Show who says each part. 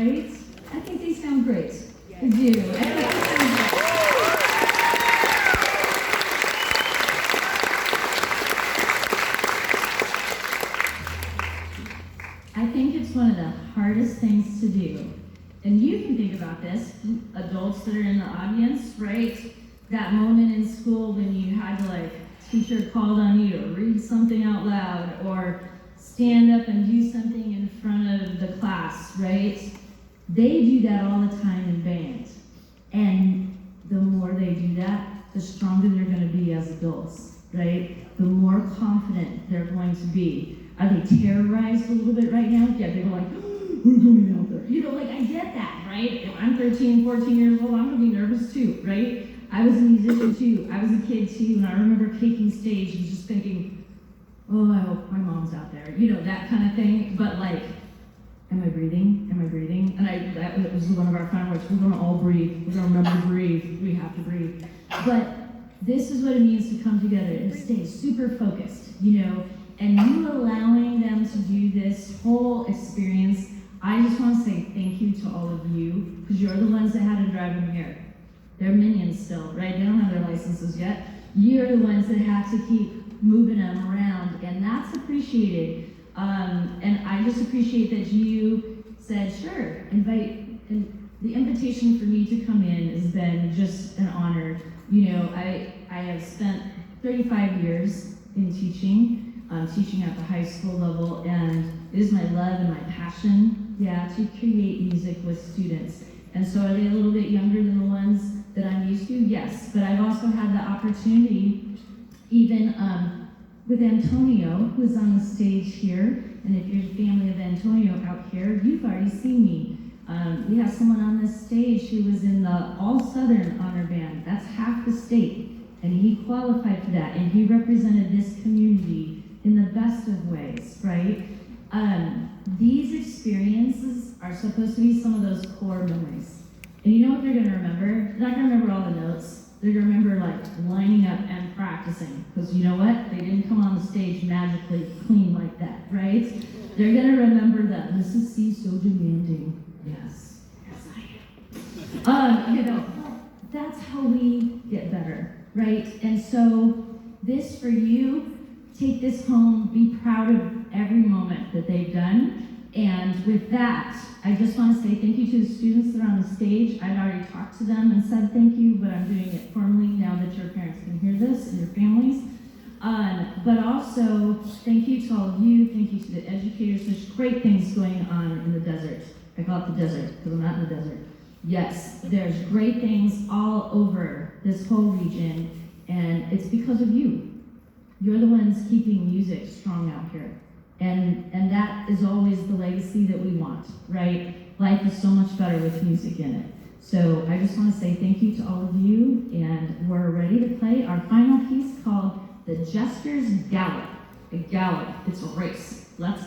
Speaker 1: right? I think they sound great. I do. I think they sound great. I think it's one of the hardest things to do. And you can think about this, adults that are in the audience, right? That moment in school when you had to, like, teacher called on you to read something out loud or stand up and do something in front of the class, right? They do that all the time in band. And the more they do that, the stronger they're going to be as adults, right? The more confident they're going to be. Are they terrorized a little bit right now? Yeah, they're like, we're going out there. You know, like, I get that, right? If I'm 13, 14 years old, I'm going to be nervous too, right? I was a musician too. I was a kid too, and I remember taking stage and just thinking, oh, I hope my mom's out there. You know, that kind of thing. But like, am I breathing? Am I breathing? And that was one of our final words. We're going to all breathe. We're going to remember to breathe. We have to breathe. But this is what it means to come together and stay super focused, you know, and you allowing them to do this whole experience. I just want to say thank you to all of you, because you're the ones that had to drive them here. They're minions still, right? They don't have their licenses yet. You're the ones that have to keep moving them around, and that's appreciated. And I just appreciate that you said, sure, invite. And the invitation for me to come in has been just an honor. You know, I have spent 35 years in teaching at the high school level, and it is my love and my passion, to create music with students. And so are they a little bit younger than the ones that I'm used to? Yes, but I've also had the opportunity, even with Antonio, who's on the stage here, and if you're the family of Antonio out here, you've already seen me. We have someone on this stage who was in the All-Southern Honor Band. That's half the state, and he qualified for that, and he represented this community in the best of ways, right? These experiences are supposed to be some of those core memories. And you know what they're going to remember? They're not going to remember all the notes. They're going to remember, like, lining up and practicing. Because you know what? They didn't come on the stage magically clean like that, right? They're going to remember that Mrs. C so demanding. Yes. Yes, I am. You know, that's how we get better, right? And so this for you, take this home, be proud of every moment that they've done. And with that, I just want to say thank you to the students that are on the stage. I've already talked to them and said thank you, but I'm doing it formally now that your parents can hear this and your families. But also, thank you to all of you. Thank you to the educators. There's great things going on in the desert. I call it the desert because I'm not in the desert. Yes, there's great things all over this whole region, and it's because of you. You're the ones keeping music strong out here. And that is always the legacy that we want, right? Life is so much better with music in it. So I just want to say thank you to all of you, and we're ready to play our final piece called The Jester's Gallop. A gallop, it's a race. Let's go.